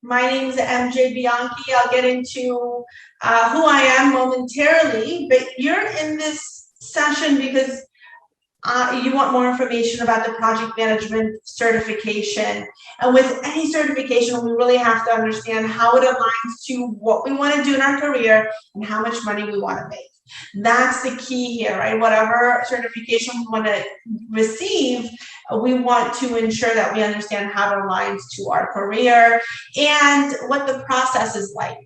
My name is MJ Bianchi. I'll get into who I am momentarily, but you're in this session because you want more information about the project management certification. And with any certification, we really have to understand how it aligns to what we want to do in our career and how much money we want to make. That's the key here, right? Whatever certification we want to receive, we want to ensure that we understand how it aligns to our career and what the process is like.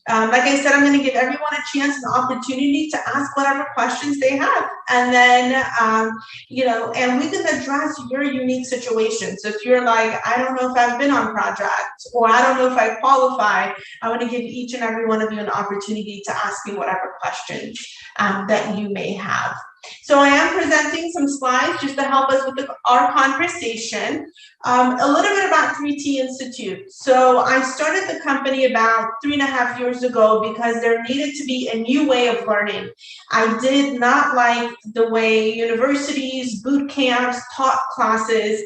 Like I said, I'm going to give everyone a chance, an opportunity to ask whatever questions they have. And then, and we can address your unique situation. So if you're like, I don't know if I've been on projects, or I don't know if I qualify, I want to give each and every one of you an opportunity to ask me whatever questions that you may have. So I am presenting some slides just to help us with our conversation. A little bit about 3T-Institute. So I started the company about 3.5 years ago because there needed to be a new way of learning. I did not like the way universities, boot camps taught classes,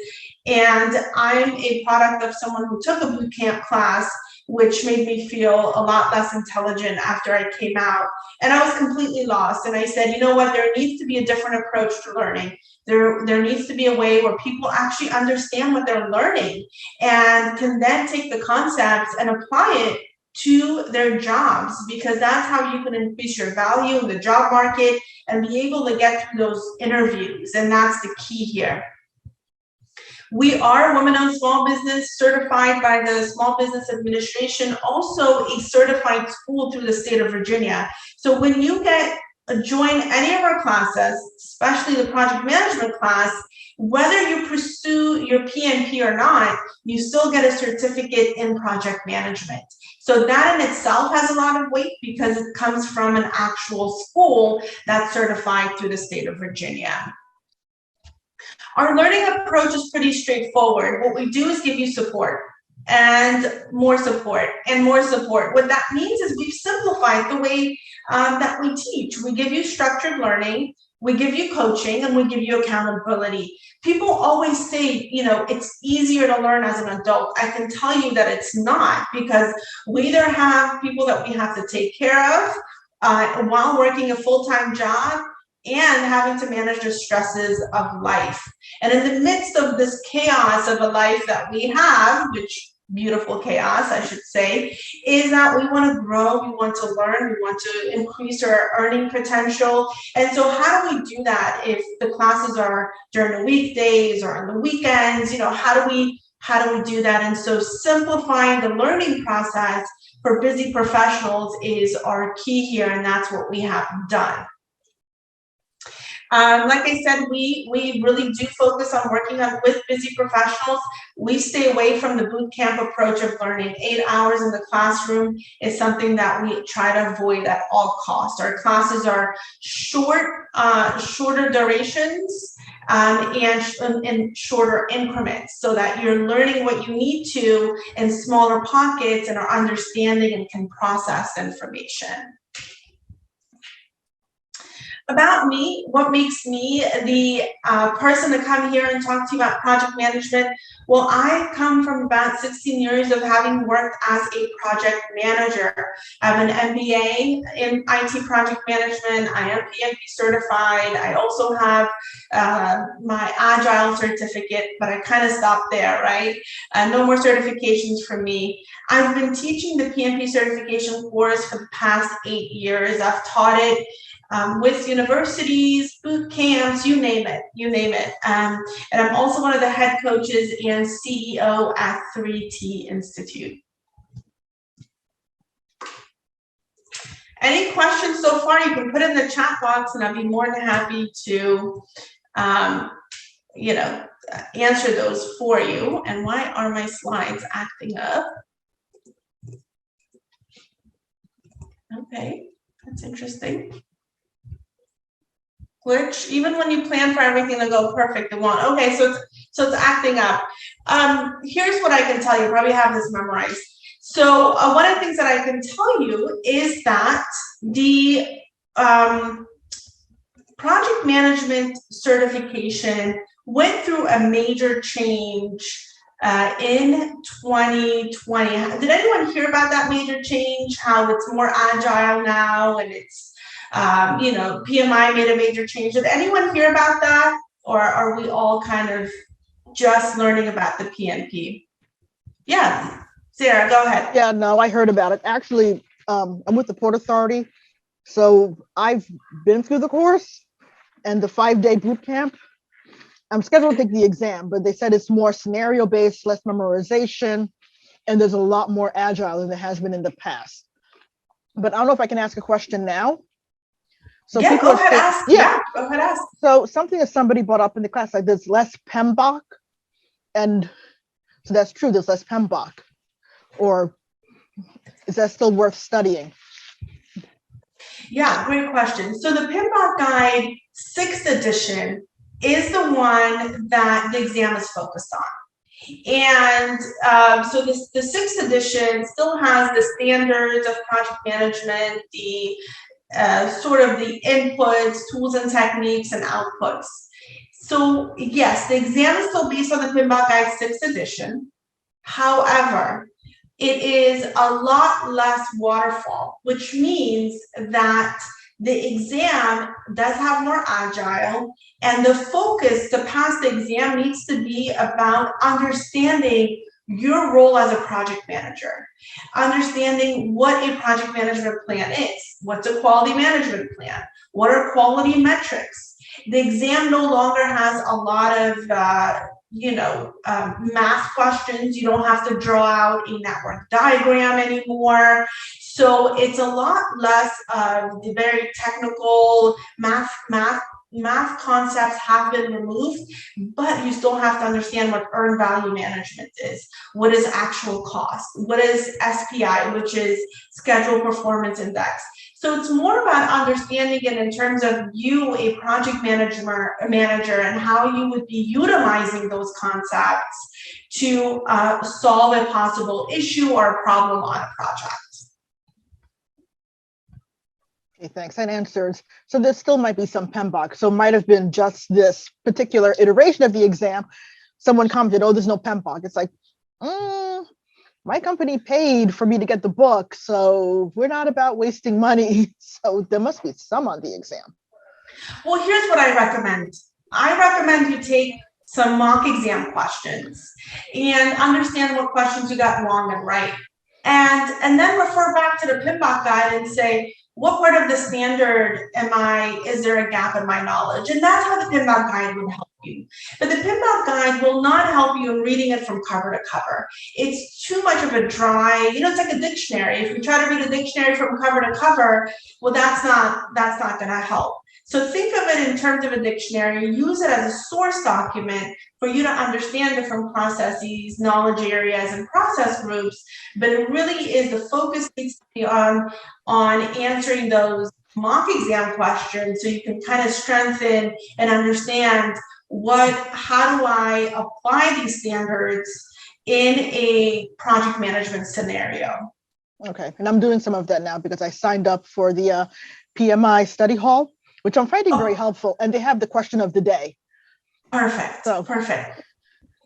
and I'm a product of someone who took a boot camp class, which made me feel a lot less intelligent after I came out. And I was completely lost. And I said, you know what, there needs to be a different approach to learning. There needs to be a way where people actually understand what they're learning and can then take the concepts and apply it to their jobs, because that's how you can increase your value in the job market and be able to get through those interviews. And that's the key here. We are women-owned small business, certified by the Small Business Administration, also a certified school through the state of Virginia. So when you join any of our classes, especially the project management class, whether you pursue your PMP or not, you still get a certificate in project management. So that in itself has a lot of weight because it comes from an actual school that's certified through the state of Virginia. Our learning approach is pretty straightforward. What we do is give you support and more support and more support. What that means is we've simplified the way that we teach. We give you structured learning, we give you coaching, and we give you accountability. People always say, you know, it's easier to learn as an adult. I can tell you that it's not, because we either have people that we have to take care of while working a full-time job, and having to manage the stresses of life. And in the midst of this chaos of a life that we have, which beautiful chaos, I should say, is that we want to grow, we want to learn, we want to increase our earning potential. And so how do we do that if the classes are during the weekdays or on the weekends? You know, how do we do that? And so simplifying the learning process for busy professionals is our key here, and that's what we have done. Like I said, we really do focus on working with busy professionals. We stay away from the boot camp approach of learning. 8 hours in the classroom is something that we try to avoid at all costs. Our classes are shorter durations and in shorter increments, so that you're learning what you need to in smaller pockets and are understanding and can process information. About me, what makes me the person to come here and talk to you about project management? Well, I come from about 16 years of having worked as a project manager. I have an MBA in IT project management. I am PMP certified. I also have my Agile certificate, but I kind of stopped there, right? No more certifications for me. I've been teaching the PMP certification course for the past 8 years. I've taught it with universities, boot camps, you name it. And I'm also one of the head coaches and CEO at 3T-Institute. Any questions so far, you can put in the chat box and I'd be more than happy to answer those for you. And why are my slides acting up? Okay, that's interesting. Glitch, even when you plan for everything to go perfect, it won't. Okay, so it's acting up. Here's what I can tell you. Probably have this memorized. So one of the things that I can tell you is that the project management certification went through a major change in 2020. Did anyone hear about that major change? How it's more agile now, and it's, PMI made a major change. Did anyone hear about that? Or are we all kind of just learning about the PMP? Yeah, Sarah, go ahead. Yeah, no, I heard about it. Actually, I'm with the Port Authority. So I've been through the course and the 5-day boot camp. I'm scheduled to take the exam, but they said it's more scenario-based, less memorization, and there's a lot more agile than there has been in the past. But I don't know if I can ask a question now. So yeah, go ahead, ask. Yeah, go ahead, ask. So something that somebody brought up in the class, like there's less PMBOK, and so that's true, there's less PMBOK, or is that still worth studying? Yeah, great question. So the PMBOK Guide 6th edition is the one that the exam is focused on. And so the 6th edition still has the standards of project management, the sort of the inputs, tools and techniques, and outputs. So yes, the exam is still based on the PMBOK Guide 6th edition. However, it is a lot less waterfall, which means that the exam does have more agile, and the focus to pass the exam needs to be about understanding your role as a project manager, understanding what a project management plan is, what's a quality management plan, what are quality metrics. The exam no longer has a lot of math questions. You don't have to draw out a network diagram anymore. So it's a lot less of the very technical math concepts have been removed, but you still have to understand what earned value management is, what is actual cost, what is SPI, which is schedule performance index. So it's more about understanding it in terms of you, a project manager, and how you would be utilizing those concepts to solve a possible issue or a problem on a project. Okay, thanks. That answers. So there still might be some PMBOK. So it might have been just this particular iteration of the exam. Someone commented, oh, there's no PMBOK. It's like, my company paid for me to get the book, so we're not about wasting money. So there must be some on the exam. Well, here's what I recommend. I recommend you take some mock exam questions and understand what questions you got wrong and right. And then refer back to the PMBOK guide and say, what part of the standard is there a gap in my knowledge? And that's how the PMBOK guide would help you. But the PMBOK guide will not help you in reading it from cover to cover. It's too much of a dry, it's like a dictionary. If you try to read a dictionary from cover to cover, well, that's not gonna help. So think of it in terms of a dictionary, use it as a source document for you to understand different processes, knowledge areas, and process groups, but it really is the focus needs to be on answering those mock exam questions so you can kind of strengthen and understand how do I apply these standards in a project management scenario. Okay, and I'm doing some of that now because I signed up for the PMI study hall, which I'm finding very helpful, and they have the question of the day. Perfect. So perfect.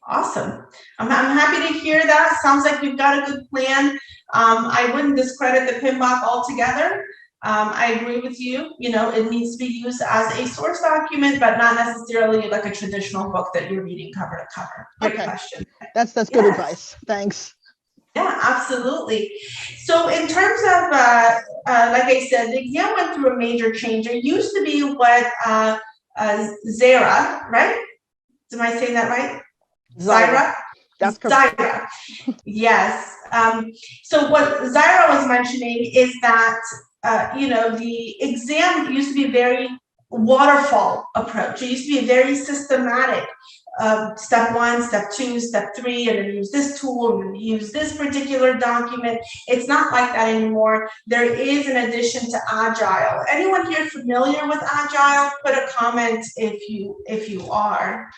Awesome. I'm happy to hear that. Sounds like you've got a good plan. I wouldn't discredit the PMBOK altogether. I agree with you. It needs to be used as a source document, but not necessarily like a traditional book that you're reading cover to cover. Great question. That's good advice. Thanks. Yeah, absolutely. So in terms of, like I said, the exam went through a major change. It used to be what Zara, right? Am I saying that right? Zyra? That's correct. Zyra. Yes. So what Zyra was mentioning is that, the exam used to be a very waterfall approach. It used to be very systematic. Step 1, step 2, step 3, and then use this tool, and use this particular document. It's not like that anymore. There is an addition to Agile. Anyone here familiar with Agile? Put a comment if you are.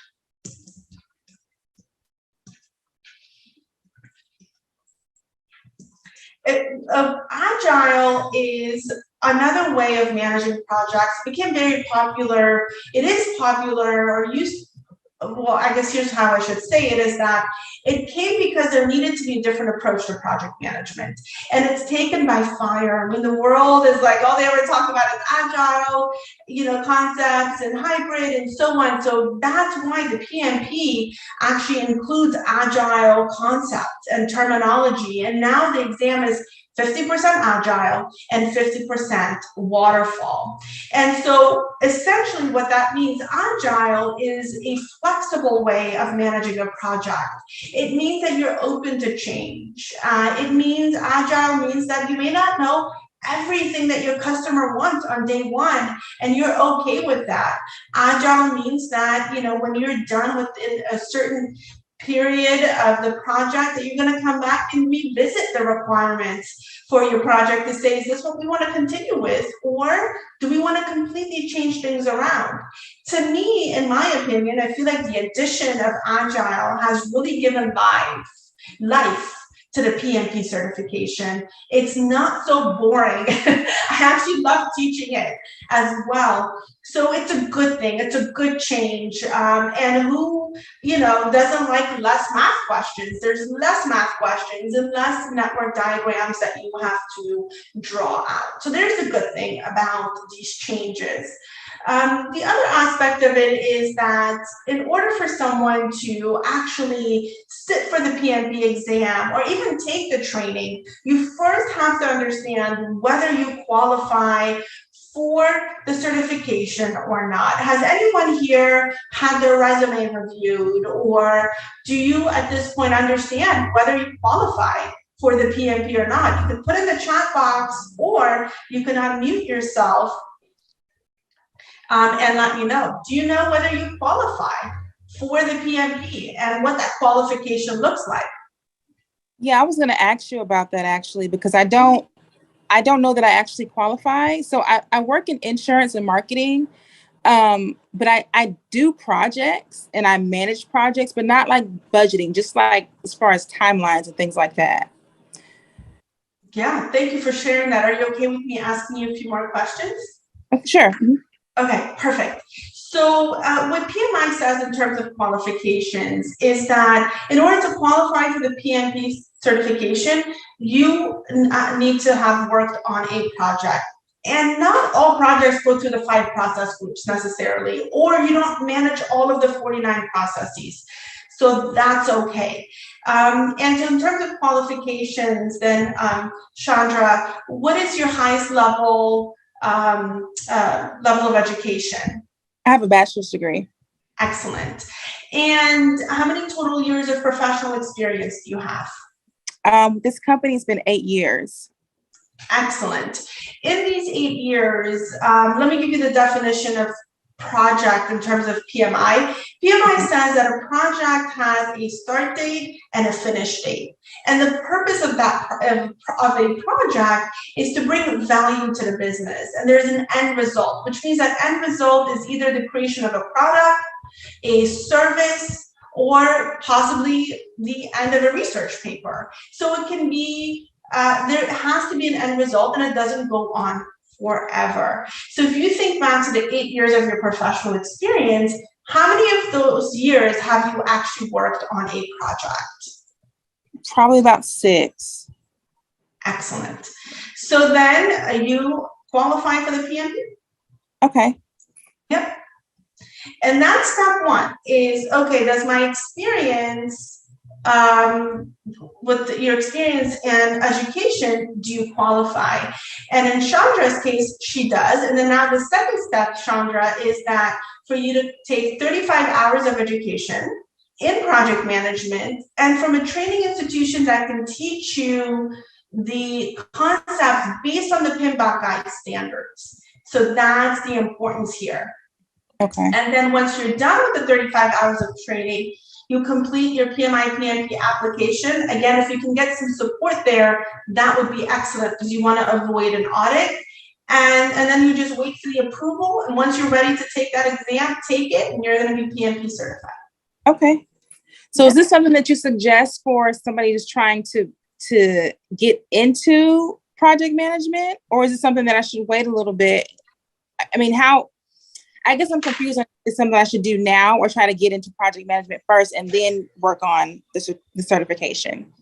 Agile is another way of managing projects. It became very popular. It is popular or used well, I guess here's how I should say it, is that it came because there needed to be a different approach to project management. And it's taken by fire. I mean, the world is like, all they ever talk about is agile, concepts and hybrid and so on. So that's why the PMP actually includes agile concepts and terminology. And now the exam is 50% agile and 50% waterfall. And so essentially what that means, agile is a flexible way of managing a project. It means that you're open to change. It means agile means that you may not know everything that your customer wants on day one, and you're okay with that. Agile means that, when you're done within a certain period of the project, that you're going to come back and revisit the requirements for your project to say, is this what we want to continue with, or do we want to completely change things around? To me, in my opinion, I feel like the addition of agile has really given life to the PMP certification. It's not so boring. I actually love teaching it as well. So it's a good thing. It's a good change. And who, doesn't like less math questions? There's less math questions and less network diagrams that you have to draw out. So there's a good thing about these changes. The other aspect of it is that in order for someone to actually sit for the PMP exam or even take the training, you first have to understand whether you qualify for the certification or not. Has anyone here had their resume reviewed, or do you at this point understand whether you qualify for the PMP or not? You can put in the chat box, or you can unmute yourself and let me know. Do you know whether you qualify for the PMP and what that qualification looks like? Yeah, I was going to ask you about that actually, because I don't know that I actually qualify. So I work in insurance and marketing, but I do projects and I manage projects, but not like budgeting, just like as far as timelines and things like that. Yeah, thank you for sharing that. Are you okay with me asking you a few more questions? Sure. Okay, perfect. So what PMI says in terms of qualifications is that in order to qualify for the PMP certification, you need to have worked on a project. And not all projects go through the 5 process groups necessarily, or you don't manage all of the 49 processes. So that's okay. And in terms of qualifications, then Chandra, what is your highest level of education? I have a bachelor's degree. Excellent. And how many total years of professional experience do you have? This company's been 8 years. Excellent. In these 8 years, let me give you the definition of project in terms of PMI. PMI says that a project has a start date and a finish date. And the purpose of that of a project is to bring value to the business. And there's an end result, which means that end result is either the creation of a product, a service, or possibly the end of a research paper. So it can be, there has to be an end result, and it doesn't go on forever. So if you think back to the 8 years of your professional experience, how many of those years have you actually worked on a project? Probably about 6. Excellent. So then you qualify for the PMP? Okay. Yep. And that's step 1 is, okay, does my experience, with your experience and education, do you qualify? And in Chandra's case, she does. And then now the second step, Chandra, is that for you to take 35 hours of education in project management and from a training institution that can teach you the concepts based on the PMBOK guide standards. So that's the importance here. Okay. And then once you're done with the 35 hours of training, you complete your PMI PMP application. Again, if you can get some support there, that would be excellent because you want to avoid an audit. And then you just wait for the approval. And once you're ready to take that exam, take it, and you're going to be PMP certified. Okay. So is this something that you suggest for somebody just trying to get into project management, or is it something that I should wait a little bit? I mean, I guess I'm confused on is something I should do now or try to get into project management first and then work on the certification.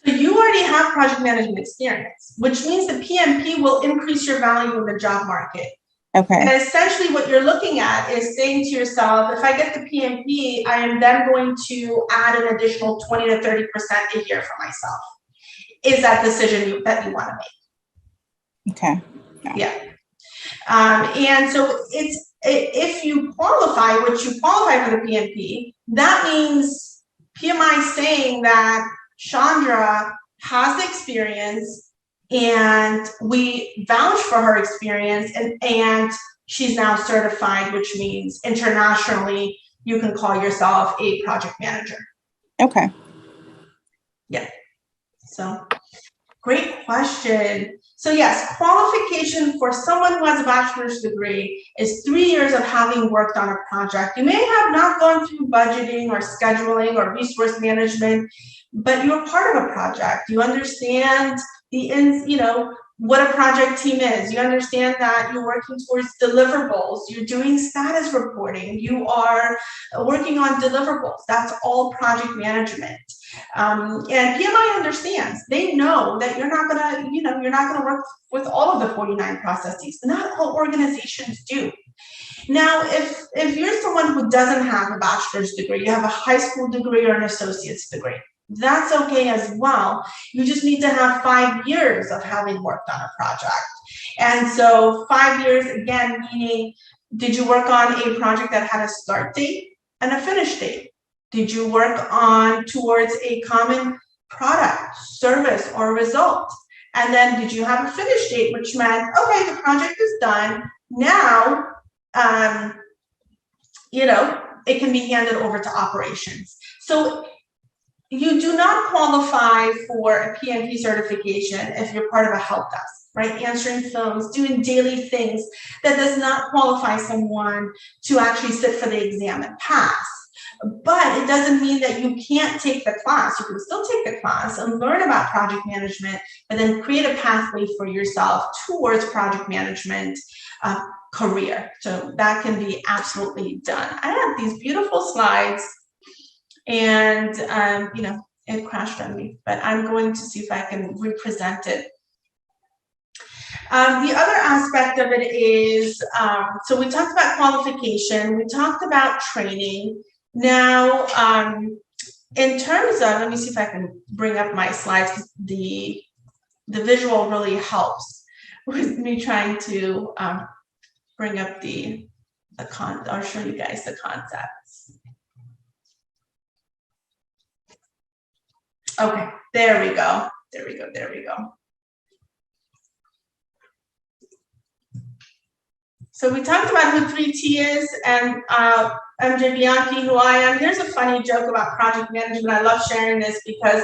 So you already have project management experience, which means the PMP will increase your value in the job market. Okay. And essentially what you're looking at is saying to yourself, if I get the PMP, I am then going to add an additional 20 to 30% a year for myself. Is that decision that you want to make? Okay. Yeah. And so if you qualify, which you qualify for the PMP, that means PMI is saying that Chandra has the experience and we vouch for her experience and she's now certified, which means internationally you can call yourself a project manager. Okay. Yeah. So great question. So yes, qualification for someone who has a bachelor's degree is 3 years of having worked on a project. You may have not gone through budgeting or scheduling or resource management, but you're part of a project. You understand what a project team is. You understand that you're working towards deliverables. You're doing status reporting. You are working on deliverables. That's all project management. And PMI understands. They know that you're not gonna work with all of the 49 processes. Not all organizations do. Now, if you're someone who doesn't have a bachelor's degree, you have a high school degree or an associate's degree, that's okay as well. You just need to have 5 years of having worked on a project. And so 5 years, again, meaning, did you work on a project that had a start date and a finish date? Did you work on towards a common product, service, or result? And then did you have a finish date, which meant, okay, the project is done. Now, it can be handed over to operations. So you do not qualify for a PMP certification if you're part of a help desk, right? Answering phones, doing daily things. That does not qualify someone to actually sit for the exam and pass. But it doesn't mean that you can't take the class. You can still take the class and learn about project management, but then create a pathway for yourself towards project management career. So that can be absolutely done. I have these beautiful slides and, it crashed on me, but I'm going to see if I can represent it. The other aspect of it is, so we talked about qualification, we talked about training. Now, in terms of, let me see if I can bring up my slides, because the visual really helps with me trying to bring up I'll show you guys the concepts. Okay, there we go. There we go. So we talked about who 3T is and MJ Bianchi, who I am. Here's a funny joke about project management. I love sharing this because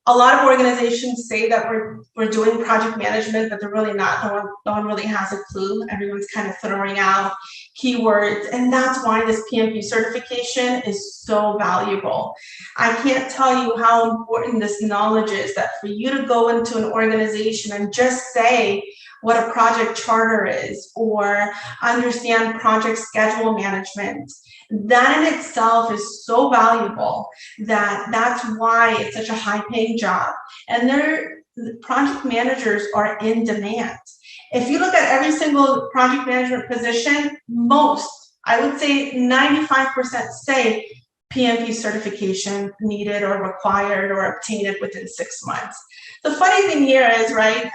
a lot of organizations say that we're doing project management, but they're really not. No one really has a clue. Everyone's kind of throwing out keywords, and that's why this PMP certification is so valuable. I can't tell you how important this knowledge is, that for you to go into an organization and just say what a project charter is or understand project schedule management, that in itself is so valuable that's why it's such a high-paying job. And the project managers are in demand. If you look at every single project management position, I would say 95% say PMP certification needed or required or obtained within 6 months. The funny thing here is, right,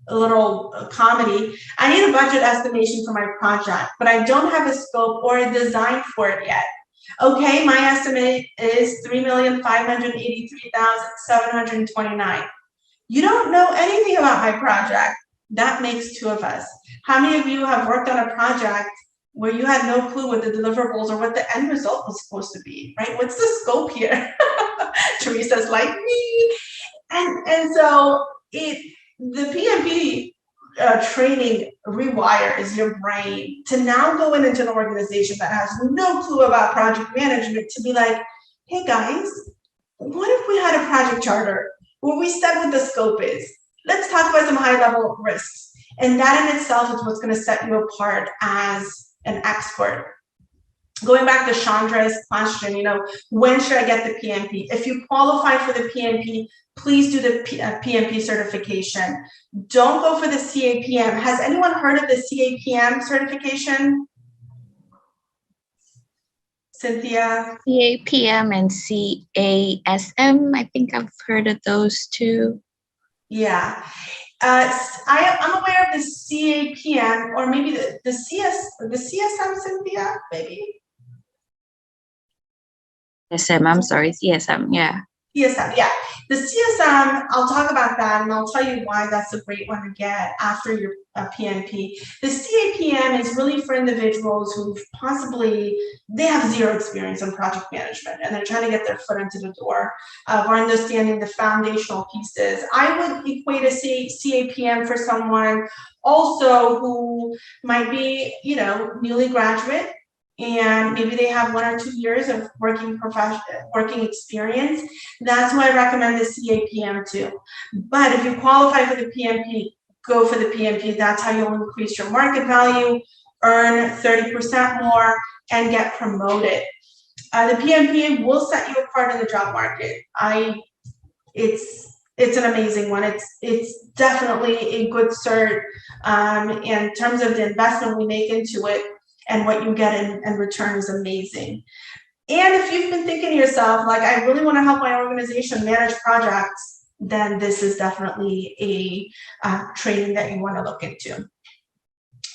a little comedy. I need a budget estimation for my project, but I don't have a scope or a design for it yet. Okay, my estimate is $3,583,729. You don't know anything about my project. That makes 2 of us. How many of you have worked on a project where you had no clue what the deliverables or what the end result was supposed to be, right? What's the scope here? Teresa's like me. And so the PMP training rewires your brain to now go into an organization that has no clue about project management to be like, hey guys, what if we had a project charter where we said what the scope is? Let's talk about some high level risks. And that in itself is what's going to set you apart as an expert. Going back to Chandra's question, when should I get the PMP? If you qualify for the PMP, please do the PMP certification. Don't go for the CAPM. Has anyone heard of the CAPM certification? Cynthia? CAPM and CASM. I think I've heard of those two. Yeah. I'm aware of the CAPM, or maybe the CSM, Cynthia, maybe? CSM, I'm sorry, CSM, yeah. CSM, yeah. The CSM, I'll talk about that, and I'll tell you why that's a great one to get after your PMP. The CAPM is really for individuals who they have zero experience in project management, and they're trying to get their foot into the door of understanding the foundational pieces. I would equate a CAPM for someone also who might be, newly graduate, and maybe they have 1 or 2 years of working experience. That's why I recommend the CAPM too. But if you qualify for the PMP, go for the PMP. That's how you'll increase your market value, earn 30% more, and get promoted. The PMP will set you apart in the job market. It's an amazing one. It's definitely a good cert in terms of the investment we make into it. And what you get in return is amazing. And if you've been thinking to yourself, like, I really want to help my organization manage projects, then this is definitely a training that you want to look into.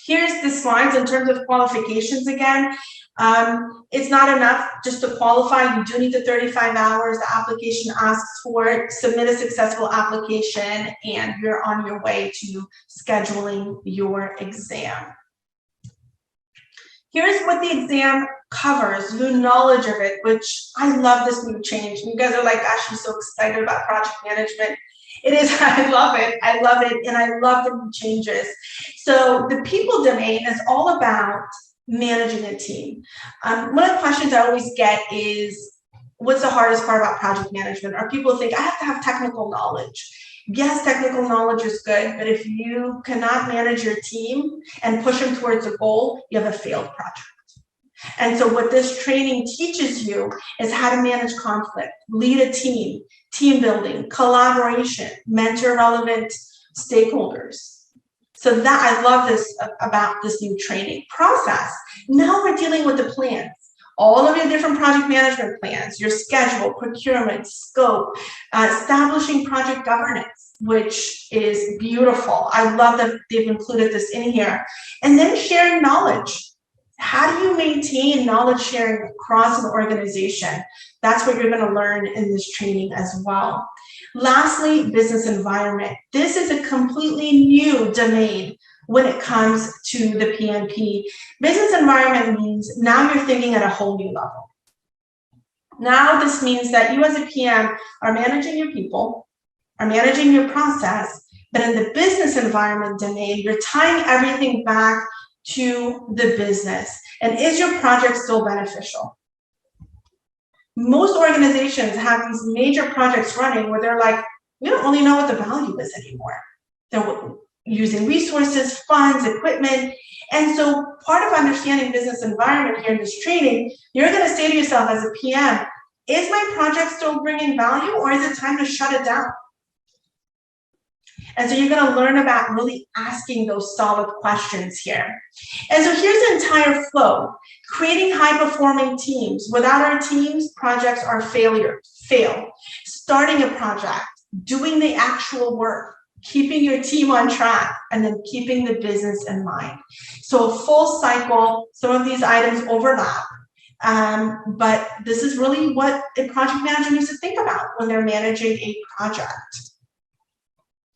Here's the slides in terms of qualifications again. It's not enough just to qualify. You do need the 35 hours. The application asks for it. Submit a successful application, and you're on your way to scheduling your exam. Here's what the exam covers, your knowledge of it, which I love this new change. You guys are like, gosh, I'm so excited about project management. It is, I love it, and I love the new changes. So the people domain is all about managing a team. One of the questions I always get is, what's the hardest part about project management? Or people think, I have to have technical knowledge. Yes, technical knowledge is good, but if you cannot manage your team and push them towards a goal, you have a failed project. And so what this training teaches you is how to manage conflict, lead a team, team building, collaboration, mentor relevant stakeholders. So that I love this about this new training process. Now we're dealing with the plans. All of your different project management plans, your schedule, procurement, scope, establishing project governance, which is beautiful. I love that they've included this in here. And then sharing knowledge. How do you maintain knowledge sharing across an organization? That's what you're going to learn in this training as well. Lastly, business environment. This is a completely new domain when it comes to the PMP. Business environment means now you're thinking at a whole new level. Now this means that you as a PM are managing your people, are managing your process, but in the business environment domain, you're tying everything back to the business. And is your project still beneficial? Most organizations have these major projects running where they're like, we don't really know what the value is anymore. They're using resources, funds, equipment. And so part of understanding business environment here in this training, you're going to say to yourself as a PM, is my project still bringing value, or is it time to shut it down? And so you're going to learn about really asking those solid questions here. And so here's the entire flow. Creating high-performing teams. Without our teams, projects are fail. Starting a project, doing the actual work, keeping your team on track, and then keeping the business in mind. So a full cycle, some of these items overlap, but this is really what a project manager needs to think about when they're managing a project.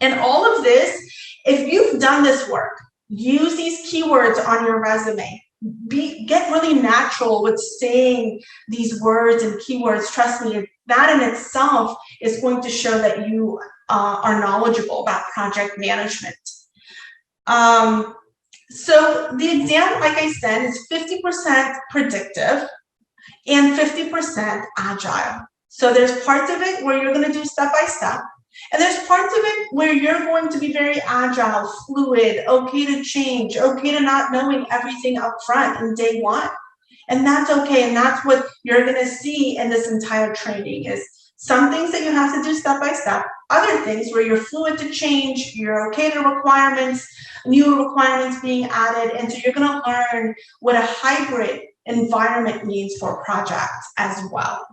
And all of this, if you've done this work, use these keywords on your resume. Get really natural with saying these words and keywords. Trust me, that in itself is going to show that you are knowledgeable about project management. So the exam, like I said, is 50% predictive and 50% agile. So there's parts of it where you're going to do step by step. And there's parts of it where you're going to be very agile, fluid, okay to change, okay to not knowing everything up front in day one. And that's okay. And that's what you're going to see in this entire training is some things that you have to do step by step, other things where you're fluid to change, you're okay to requirements, new requirements being added. And so you're going to learn what a hybrid environment means for a project as well.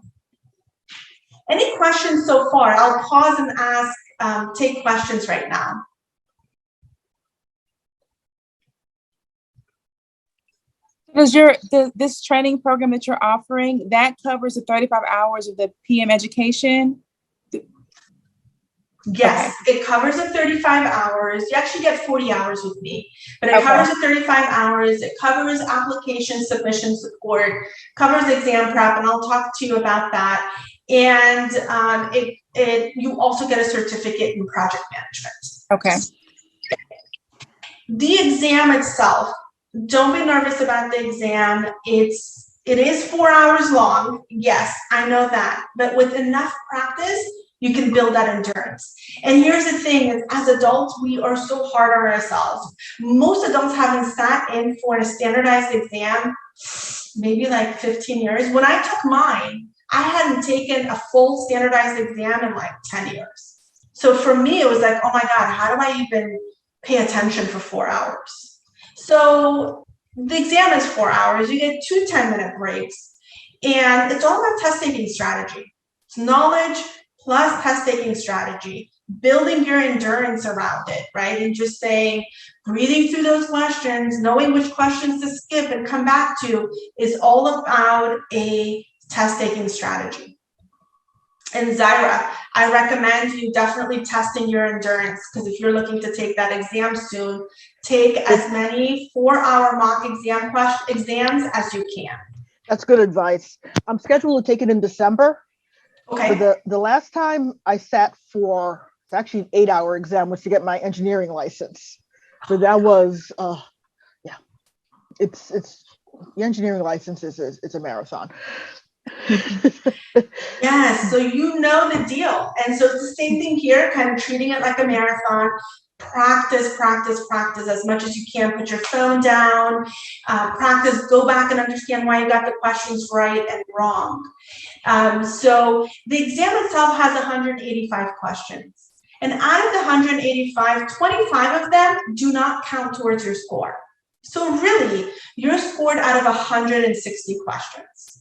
Any questions so far? I'll pause and ask, take questions right now. Does this training program that you're offering, that covers the 35 hours of the PM education? Yes, okay. It covers the 35 hours. You actually get 40 hours with me, but it covers the 35 hours. It covers application submission support, covers exam prep, and I'll talk to you about that. And you also get a certificate in project management. Okay. The exam itself, don't be nervous about the exam. It is 4 hours long. Yes, I know that, but with enough practice, you can build that endurance. And here's the thing is, as adults, we are so hard on ourselves. Most adults haven't sat in for a standardized exam, maybe like 15 years. When I took mine, I hadn't taken a full standardized exam in like 10 years. So for me, it was like, oh my God, how do I even pay attention for 4 hours? So the exam is 4 hours. You get 2 10-minute breaks. And it's all about test-taking strategy. It's knowledge plus test-taking strategy, building your endurance around it, right? And just saying, breathing through those questions, knowing which questions to skip and come back to is all about a test-taking strategy. And Zaira, I recommend you definitely testing your endurance, because if you're looking to take that exam soon, take as many 4-hour mock exams as you can. That's good advice. I'm scheduled to take it in December. Okay. But the last time I sat for, it's actually an 8-hour exam, was to get my engineering license. But that was, yeah, it's the engineering license is a marathon. Yes, so you know the deal. And so it's the same thing here, kind of treating it like a marathon. Practice, practice, practice as much as you can. Put your phone down, practice, go back and understand why you got the questions right and wrong. So the exam itself has 185 questions. And out of the 185, 25 of them do not count towards your score. So really, you're scored out of 160 questions.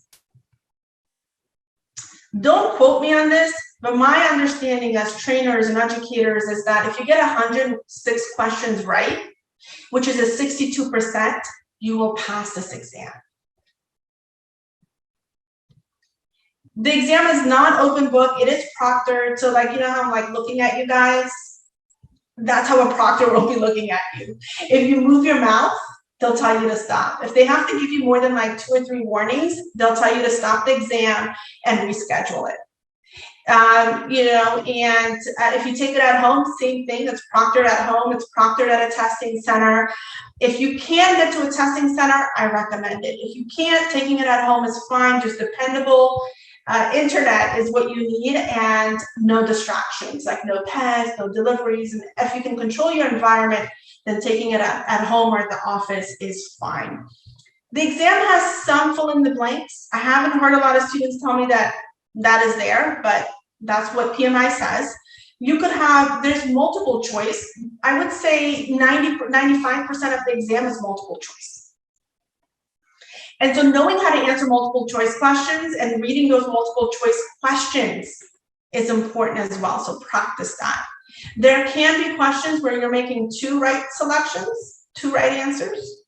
Don't quote me on this, but my understanding as trainers and educators is that if you get 106 questions right, which is a 62%, you will pass this exam. The exam is not open book, it is proctored. So like, you know how I'm like looking at you guys? That's how a proctor will be looking at you. If you move your mouth, they'll tell you to stop. If they have to give you more than like 2 or 3 warnings, they'll tell you to stop the exam and reschedule it. You know, and if you take it at home, same thing. It's proctored at home. It's proctored at a testing center. If you can get to a testing center, I recommend it. If you can't, taking it at home is fine. Just dependable internet is what you need, and no distractions, like no pets, no deliveries. And if you can control your environment, then taking it at home or at the office is fine. The exam has some fill in the blanks. I haven't heard a lot of students tell me that that is there, but that's what PMI says. You could have, there's multiple choice. I would say 95% of the exam is multiple choice. And so knowing how to answer multiple choice questions and reading those multiple choice questions is important as well. So practice that. There can be questions where you're making 2 right selections, 2 right answers.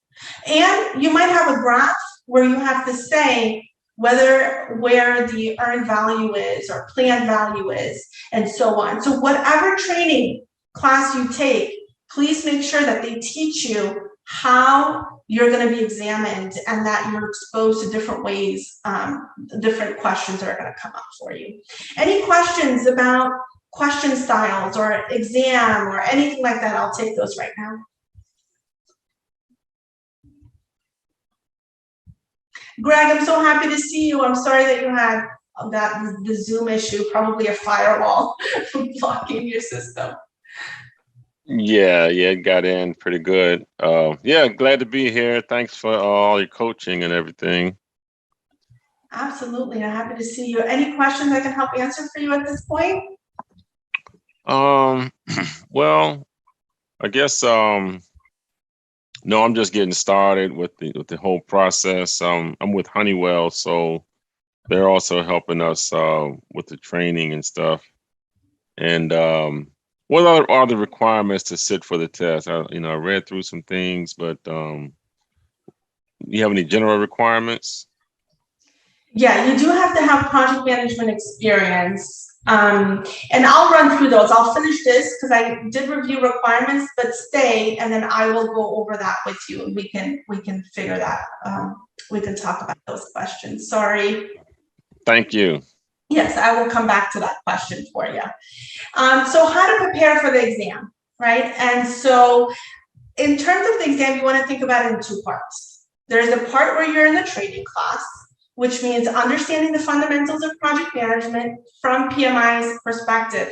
And you might have a graph where you have to say where the earned value is or planned value is, and so on. So whatever training class you take, please make sure that they teach you how you're going to be examined and that you're exposed to different ways, different questions that are going to come up for you. Any questions about question styles or exam or anything like that? I'll take those right now. Greg, I'm so happy to see you. I'm sorry that you had the Zoom issue, probably a firewall blocking your system. Yeah, it got in pretty good. Yeah, glad to be here. Thanks for all your coaching and everything. Absolutely, I'm happy to see you. Any questions I can help answer for you at this point? Well, I guess no, I'm just getting started with the whole process. I'm with Honeywell, so they're also helping us with the training and stuff. And what are the requirements to sit for the test? I read through some things, but you have any general requirements? Yeah, you do have to have project management experience. And I'll run through those. I'll finish this because I did review requirements, but stay, and then I will go over that with you, and we can figure that. We can talk about those questions. Sorry. Thank you. Yes, I will come back to that question for you. So how to prepare for the exam, right? And so in terms of the exam, you want to think about it in two parts. There's a part where you're in the training class, which means understanding the fundamentals of project management from PMI's perspective.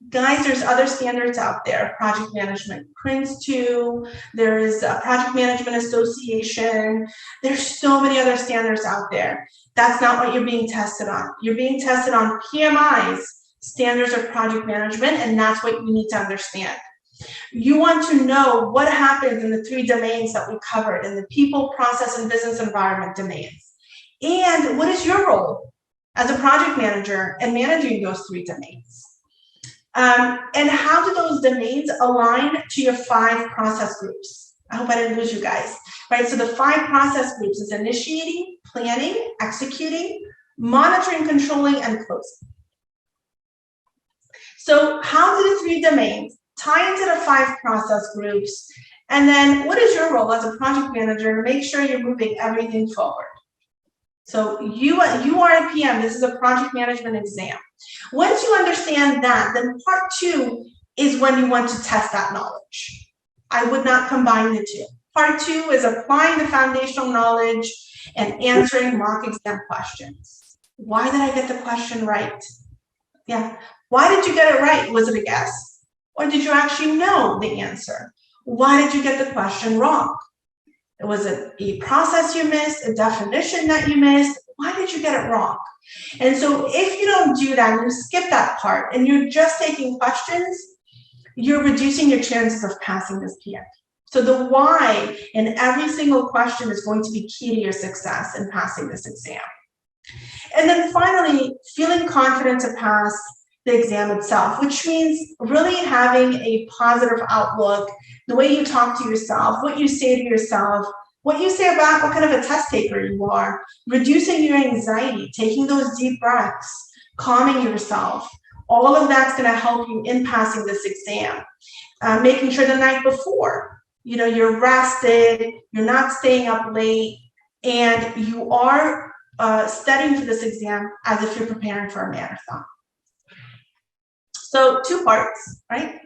Guys, there's other standards out there, project management Prince2, there is a Project Management Association, there's so many other standards out there. That's not what you're being tested on. You're being tested on PMI's standards of project management, and that's what you need to understand. You want to know what happens in the three domains that we covered, in the people, process, and business environment domains. And what is your role as a project manager in managing those three domains? And how do those domains align to your 5 process groups? I hope I didn't lose you guys, right? So the 5 process groups is initiating, planning, executing, monitoring, controlling, and closing. So how do the 3 domains tie into the 5 process groups? And then what is your role as a project manager to make sure you're moving everything forward? So you are a PM, this is a project management exam. Once you understand that, then part 2 is when you want to test that knowledge. I would not combine the 2. Part 2 is applying the foundational knowledge and answering mock exam questions. Why did I get the question right? Yeah, why did you get it right? Was it a guess? Or did you actually know the answer? Why did you get the question wrong? Was it a process you missed, a definition that you missed? Why did you get it wrong? And so if you don't do that, and you skip that part, and you're just taking questions, you're reducing your chances of passing this PMP. So the why in every single question is going to be key to your success in passing this exam. And then finally, feeling confident to pass the exam itself, which means really having a positive outlook, the way you talk to yourself, what you say to yourself, what you say about what kind of a test taker you are, reducing your anxiety, taking those deep breaths, calming yourself. All of that's going to help you in passing this exam. Making sure the night before, you're rested, you're not staying up late, and you are studying for this exam as if you're preparing for a marathon. So 2 parts, right?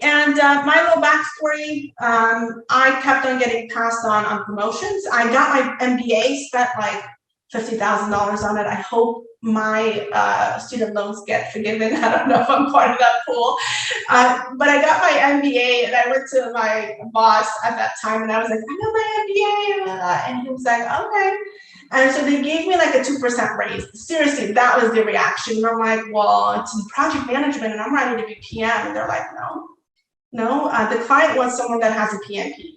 And my little backstory, I kept on getting passed on promotions. I got my MBA, spent like $50,000 on it. I hope my student loans get forgiven. I don't know if I'm part of that pool. But I got my MBA, and I went to my boss at that time, and I was like, I got my MBA. And he was like, okay. And so they gave me like a 2% raise. Seriously, that was the reaction. And I'm like, well, it's in project management, and I'm ready to be PM. And they're like, no, the client wants someone that has a PMP.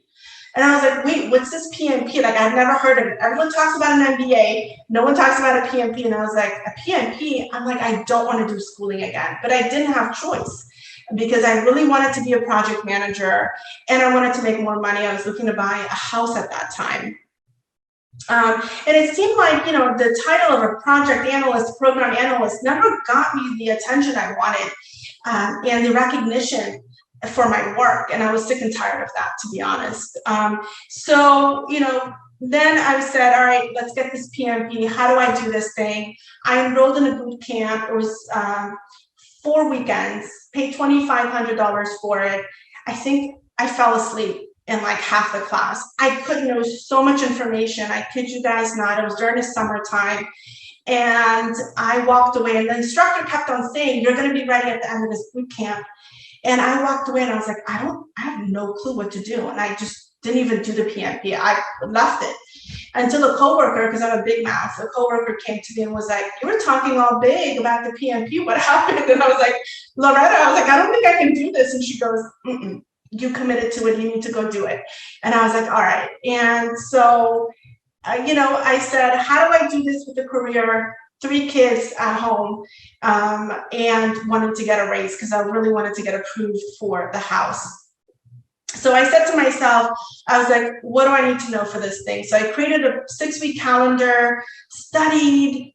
And I was like, wait, what's this PMP? Like, I've never heard of it. Everyone talks about an MBA. No one talks about a PMP. And I was like, a PMP? I'm like, I don't want to do schooling again. But I didn't have choice because I really wanted to be a project manager, and I wanted to make more money. I was looking to buy a house at that time. And it seemed like, the title of a project analyst, program analyst never got me the attention I wanted and the recognition for my work. And I was sick and tired of that, to be honest. So, then I said, all right, let's get this PMP. How do I do this thing? I enrolled in a boot camp. It was 4 weekends, paid $2,500 for it. I think I fell asleep in like half the class. There was so much information. I kid you guys not. It was during the summertime. And I walked away, and the instructor kept on saying, you're going to be ready at the end of this boot camp. And I walked away and I was like, I have no clue what to do. And I just didn't even do the PMP. I left it until a coworker, because I'm a big mouth, a coworker came to me and was like, you were talking all big about the PMP. What happened? And I was like, Loretta, I was like, I don't think I can do this. And she goes, you committed to it. You need to go do it. And I was like, all right. And so, I said, how do I do this with a career? 3 kids at home, and wanted to get a raise because I really wanted to get approved for the house. So I said to myself, I was like, what do I need to know for this thing? So I created a 6-week calendar, studied.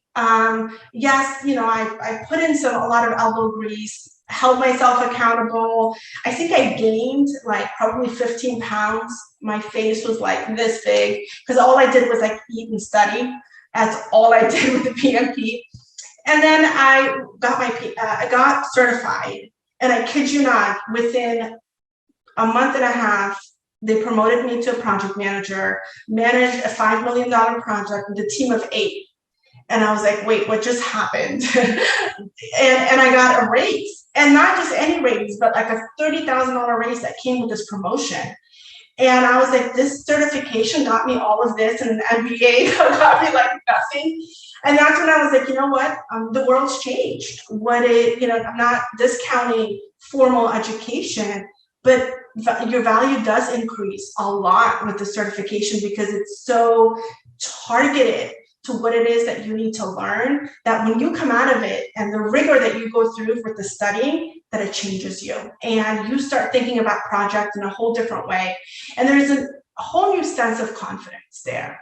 Yes, I put in a lot of elbow grease, held myself accountable. I think I gained like probably 15 pounds. My face was like this big because all I did was like eat and study. That's all I did with the PMP. And then I got I got certified, and I kid you not, within a month and a half, they promoted me to a project manager, managed a $5 million project with a team of 8. And I was like, wait, what just happened? and I got a raise, and not just any raise, but like a $30,000 raise that came with this promotion. And I was like, this certification got me all of this, and an MBA got me like nothing. And that's when I was like, you know what? The world's changed. I'm not discounting formal education, but your value does increase a lot with the certification because it's so targeted to what it is that you need to learn, that when you come out of it and the rigor that you go through with the studying, that it changes you. And you start thinking about projects in a whole different way. And there's a whole new sense of confidence there.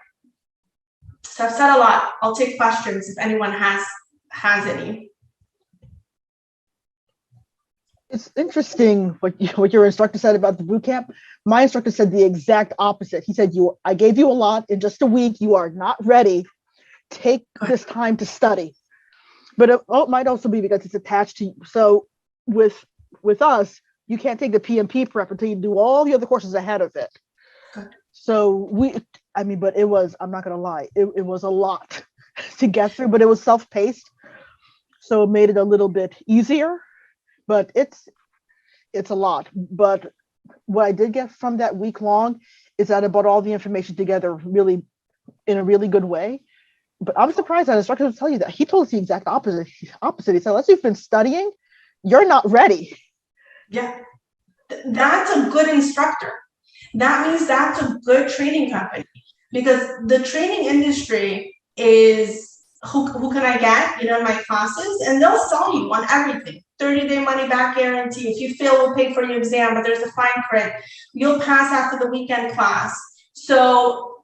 So I've said a lot. I'll take questions if anyone has any. It's interesting what your instructor said about the boot camp. My instructor said the exact opposite. He said, I gave you a lot in just a week. You are not ready. Take this time to study. But it might also be because it's attached to you. So with us, you can't take the PMP prep until you do all the other courses ahead of it. Good. So but it was, I'm not going to lie, it was a lot to get through, but it was self-paced. So it made it a little bit easier, but it's a lot. But what I did get from that week long is that I brought all the information together really in a really good way. But I'm surprised that instructor would tell you that. He told us the exact opposite. He said, unless you've been studying, you're not ready. Yeah, that's a good instructor. That means that's a good training company, because the training industry is who can I get, in my classes, and they'll sell you on everything. 30-day money back guarantee. If you fail, we'll pay for your exam, but there's a fine print. You'll pass after the weekend class. So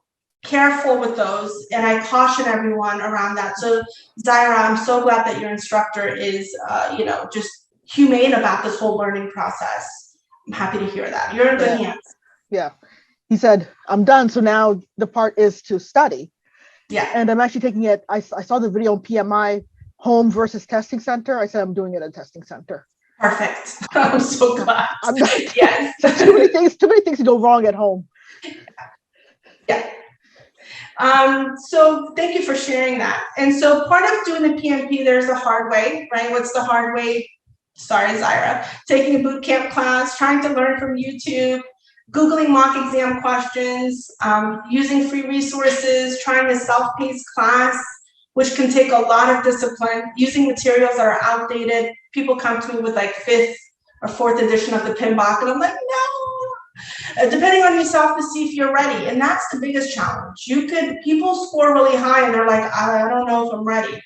careful with those, and I caution everyone around that. So Zaira, I'm so glad that your instructor is just humane about this whole learning process. I'm happy to hear that. You're in good hands. Yeah. He said, I'm done. So now the part is to study. Yeah. And I'm actually taking it. I saw the video on PMI, home versus testing center. I said, I'm doing it at a testing center. Perfect. I'm so glad. I'm not, yes. too many things to go wrong at home. Yeah. So thank you for sharing that. And so part of doing the PMP, there's the hard way, right? What's the hard way? Sorry, Zaira. Taking a boot camp class, trying to learn from YouTube, Googling mock exam questions, using free resources, trying a self-paced class, which can take a lot of discipline, using materials that are outdated. People come to me with like 5th or 4th edition of the PMBOK, and I'm like, no. Depending on yourself to see if you're ready. And that's the biggest challenge. People score really high and they're like, I don't know if I'm ready.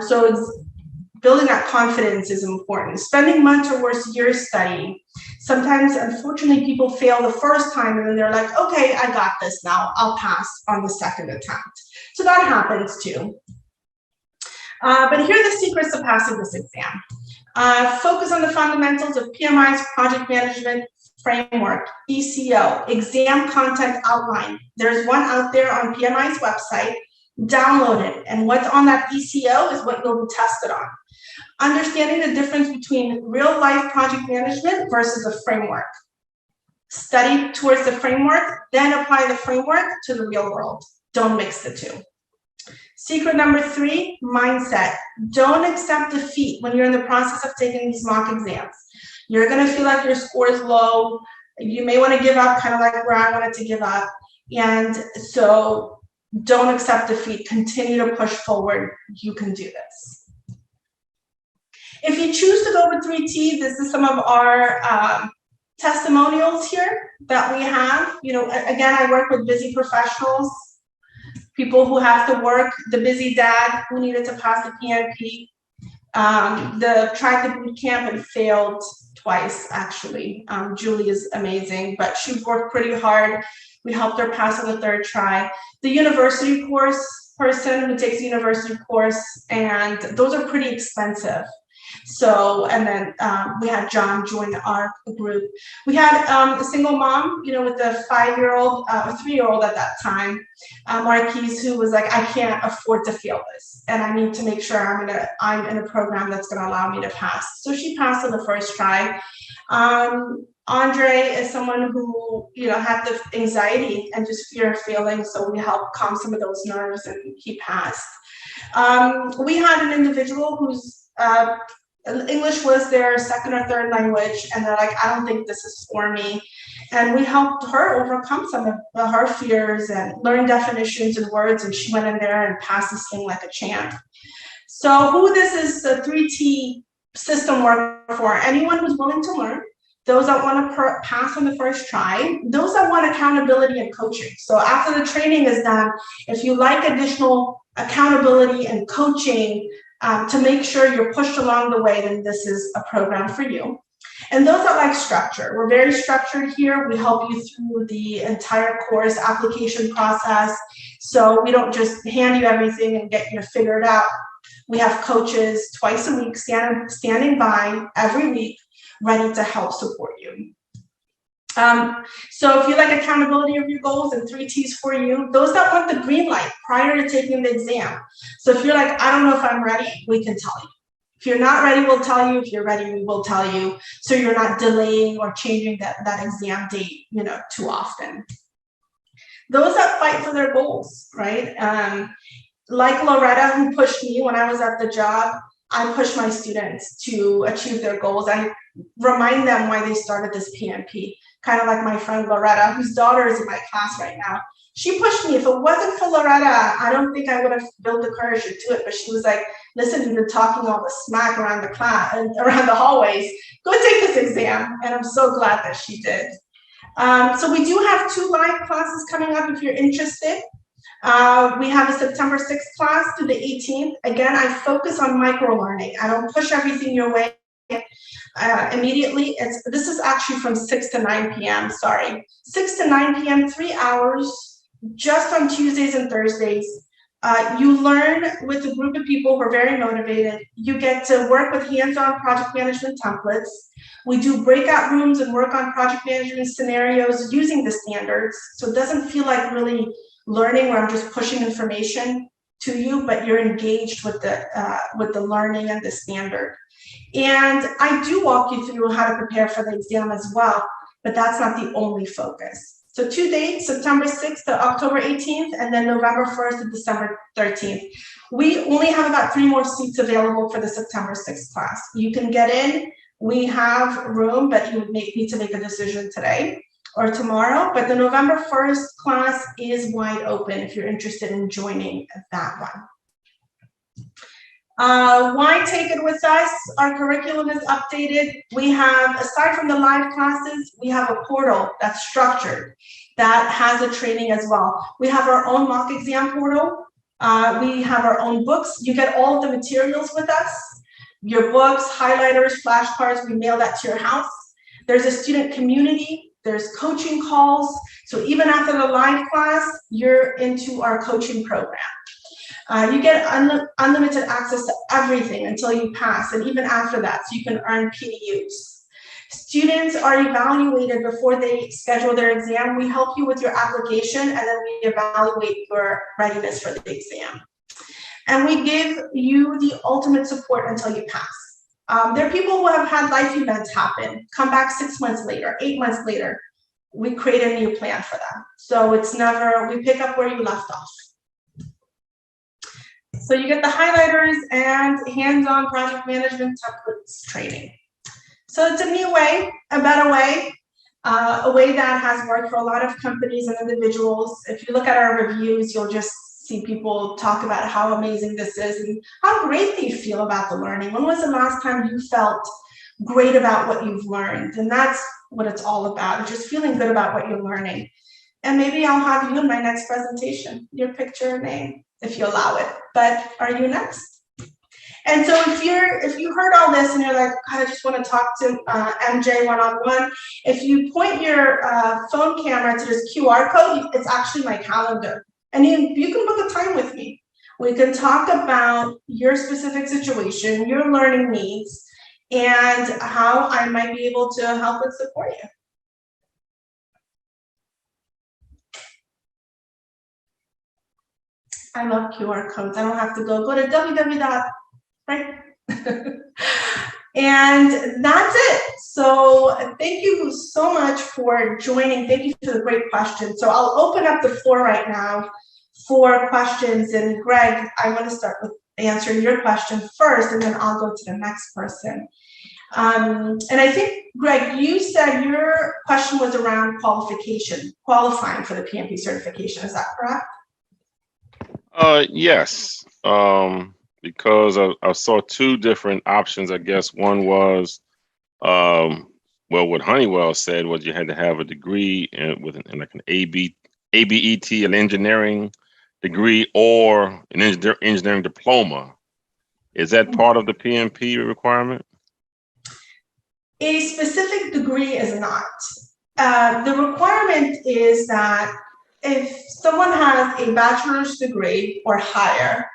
So it's building that confidence is important. Spending months or worse years studying. Sometimes, unfortunately, people fail the first time and then they're like, okay, I got this now. I'll pass on the second attempt. So that happens too. But here are the secrets of passing this exam. Focus on the fundamentals of PMI's project management framework, ECO, exam content outline. There's one out there on PMI's website. Download it. And what's on that ECO is what you'll be tested on. Understanding the difference between real life project management versus a framework. Study towards the framework, then apply the framework to the real world. Don't mix the two. Secret number 3, mindset. Don't accept defeat when you're in the process of taking these mock exams. You're gonna feel like your score is low. You may wanna give up, kind of like where I wanted to give up. And so don't accept defeat, continue to push forward. You can do this. If you choose to go with 3T, this is some of our testimonials here that we have. You know, again, I work with busy professionals, people who have to work, the busy dad who needed to pass the PMP, tried the boot camp and failed twice, actually. Julie is amazing, but she worked pretty hard. We helped her pass on the 3rd try. The university course person who takes the university course, and those are pretty expensive. So, and then we had John join our group. We had a single mom, you know, with a 5-year-old, or 3-year-old at that time, Marquise, who was like, I can't afford to fail this, and I need to make sure I'm in a program that's gonna allow me to pass. So she passed on the 1st try. Andre is someone who, you know, had the anxiety and just fear of failing, so we helped calm some of those nerves, and he passed. We had an individual who's English was their 2nd or 3rd language, and they're like, I don't think this is for me. And we helped her overcome some of her fears and learn definitions and words, and she went in there and passed this thing like a champ. So who this is the 3T system work for? Anyone who's willing to learn, those that want to pass on the 1st try, those that want accountability and coaching. So after the training is done, if you like additional accountability and coaching to make sure you're pushed along the way, then this is a program for you. And those that like structure, we're very structured here. We help you through the entire course application process. So we don't just hand you everything and get you to figure it out. We have coaches twice a week standing by every week, ready to help support you. So if you like accountability of your goals, and 3T's for you, those that want the green light prior to taking the exam. So if you're like, I don't know if I'm ready, we can tell you. If you're not ready, we'll tell you. If you're ready, we will tell you. So you're not delaying or changing that exam date, you know, too often. Those that fight for their goals, right? Like Loretta, who pushed me when I was at the job, I push my students to achieve their goals. I remind them why they started this PMP. Kind of like my friend Loretta, whose daughter is in my class right now. She pushed me. If it wasn't for Loretta, I don't think I would have built the courage to do it. But she was like, listen, you've been talking all the smack around the class and around the hallways. Go take this exam. And I'm so glad that she did. So we do have 2 live classes coming up if you're interested. We have a September 6th class through the 18th. Again, I focus on micro learning. I don't push everything your way immediately. This is actually from 6 to 9 p.m. Sorry, 6 to 9 p.m. 3 hours, just on Tuesdays and Thursdays. You learn with a group of people who are very motivated. You get to work with hands-on project management templates. We do breakout rooms and work on project management scenarios using the standards. So it doesn't feel like really learning where I'm just pushing information to you, but you're engaged with the learning and the standard. And I do walk you through how to prepare for the exam as well, but that's not the only focus. So 2 dates, September 6th to October 18th, and then November 1st to December 13th. We only have about 3 more seats available for the September 6th class. You can get in, we have room, but you would need to make a decision today or tomorrow, but the November 1st class is wide open if you're interested in joining that one. Why take it with us? Our curriculum is updated. We have, aside from the live classes, we have a portal that's structured that has a training as well. We have our own mock exam portal. We have our own books. You get all of the materials with us. Your books, highlighters, flashcards, we mail that to your house. There's a student community. There's coaching calls. So even after the live class, you're into our coaching program. You get unlimited access to everything until you pass, and even after that, so you can earn PDUs. Students are evaluated before they schedule their exam. We help you with your application, and then we evaluate your readiness for the exam. And we give you the ultimate support until you pass. There are people who have had life events happen, come back 6 months later, 8 months later. We create a new plan for them. So it's never, we pick up where you left off. So you get the highlighters and hands-on project management templates training. So it's a new way, a better way, a way that has worked for a lot of companies and individuals. If you look at our reviews, you'll just see people talk about how amazing this is and how great they feel about the learning. When was the last time you felt great about what you've learned? And that's what it's all about, just feeling good about what you're learning. And maybe I'll have you in my next presentation, your picture and name, if you allow it. But are you next? And so if you heard all this and you're like, God, I just want to talk to MJ one-on-one, if you point your phone camera to this QR code, it's actually my calendar. And you can book a time with me. We can talk about your specific situation, your learning needs, and how I might be able to help and support you. I love QR codes. I don't have to go to www. Right? And that's it. So thank you so much for joining. Thank you for the great questions. So I'll open up the floor right now for questions. And Greg, I want to start with answering your question first, and then I'll go to the next person. And I think, Greg, you said your question was around qualification, qualifying for the PMP certification. Is that correct? Yes. Because I saw two different options. I guess one was, well, what Honeywell said was you had to have a degree in like an ABET, an engineering degree, or an engineering diploma. Is that part of the PMP requirement? A specific degree is not. The requirement is that if someone has a bachelor's degree or higher,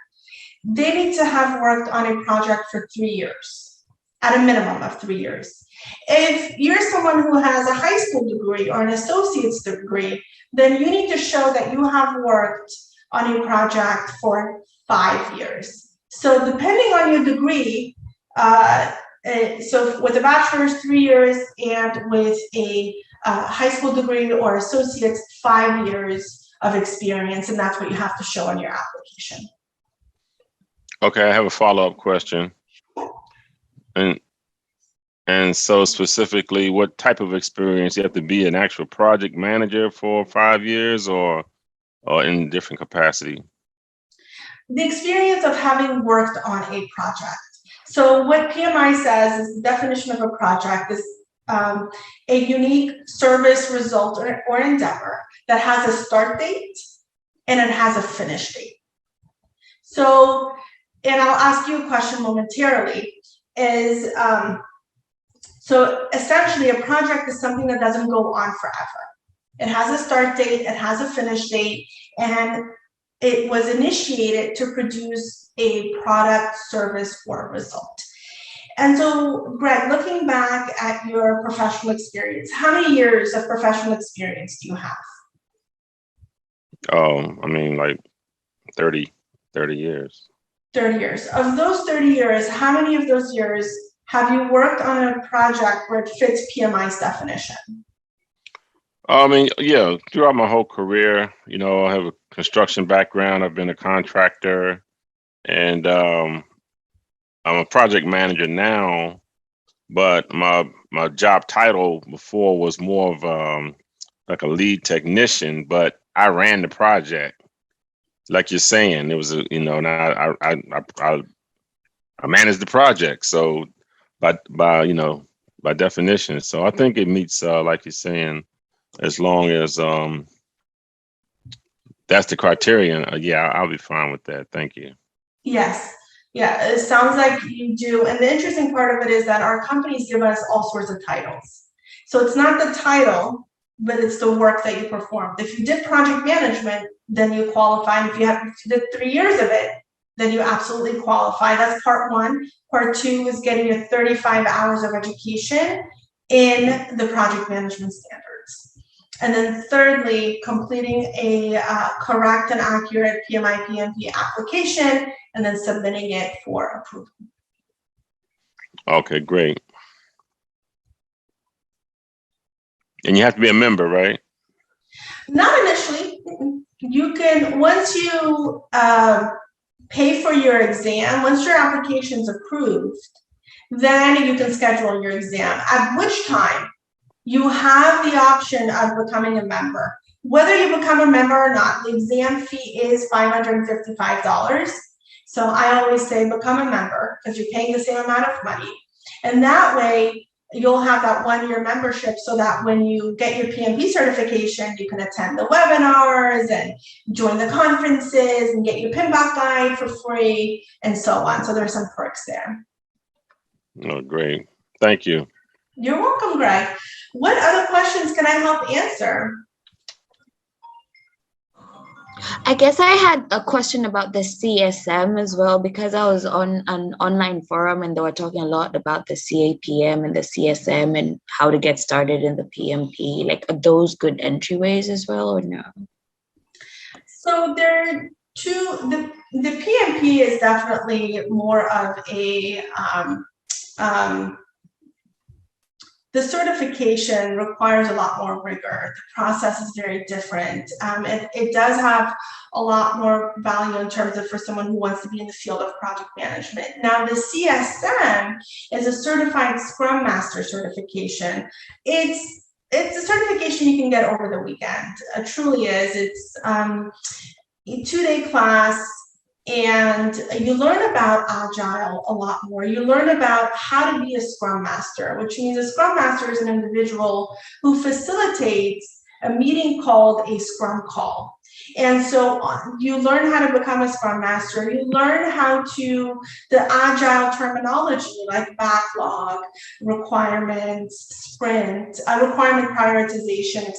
they need to have worked on a project for 3 years, at a minimum of 3 years. If you're someone who has a high school degree or an associate's degree, then you need to show that you have worked on a project for 5 years. So depending on your degree, so with a bachelor's, 3 years, and with a high school degree or associate's, 5 years of experience, and that's what you have to show on your application. Okay, I have a follow-up question. And so specifically, what type of experience? You have to be an actual project manager for 5 years, or in different capacity? The experience of having worked on a project. So what PMI says is the definition of a project is a unique service, result, or endeavor that has a start date and it has a finish date. So, and I'll ask you a question momentarily, is so essentially a project is something that doesn't go on forever. It has a start date, it has a finish date, and it was initiated to produce a product, service, or result. And so, Greg, looking back at your professional experience, how many years of professional experience do you have? I mean, like 30 years. 30 years. Of those 30 years, how many of those years have you worked on a project where it fits PMI's definition? I mean, yeah, throughout my whole career, you know, I have a construction background. I've been a contractor, and I'm a project manager now, but my job title before was more of like a lead technician, but I ran the project. Like you're saying, it was a, you know, and I managed the project. So by you know, by definition, so I think it meets like you're saying, as long as that's the criterion. Yeah, I'll be fine with that. Thank you. Yes. Yeah, it sounds like you do. And the interesting part of it is that our companies give us all sorts of titles. So it's not the title, but it's the work that you performed. If you did project management, then you qualify. And if you did 3 years of it, then you absolutely qualify. That's part one. Part two is getting your 35 hours of education in the project management standards. And then thirdly, completing a correct and accurate PMI PMP application and then submitting it for approval. Okay, great. And you have to be a member, right? Not initially. You can, once you pay for your exam. Once your application's approved, then you can schedule your exam, at which time you have the option of becoming a member. Whether you become a member or not, the exam fee is $555. So I always say become a member because you're paying the same amount of money. And that way you'll have that 1-year membership so that when you get your PMP certification, you can attend the webinars and join the conferences and get your PMBOK guide for free and so on. So there's some perks there. Oh, great. Thank you. You're welcome, Greg. What other questions can I help answer? I guess I had a question about the CSM as well, because I was on an online forum and they were talking a lot about the CAPM and the CSM and how to get started in the PMP. Like, are those good entryways as well or no? So there are two, the PMP is definitely more of a, the certification requires a lot more rigor. The process is very different. It does have a lot more value in terms of for someone who wants to be in the field of project management. Now, the CSM is a certified Scrum Master certification. It's a certification you can get over the weekend. It truly is. It's a 2-day class. And you learn about Agile a lot more. You learn about how to be a Scrum Master, which means a Scrum Master is an individual who facilitates a meeting called a Scrum call. And so you learn how to become a Scrum Master. You learn how to, the Agile terminology like backlog, requirements, sprint, requirement prioritization,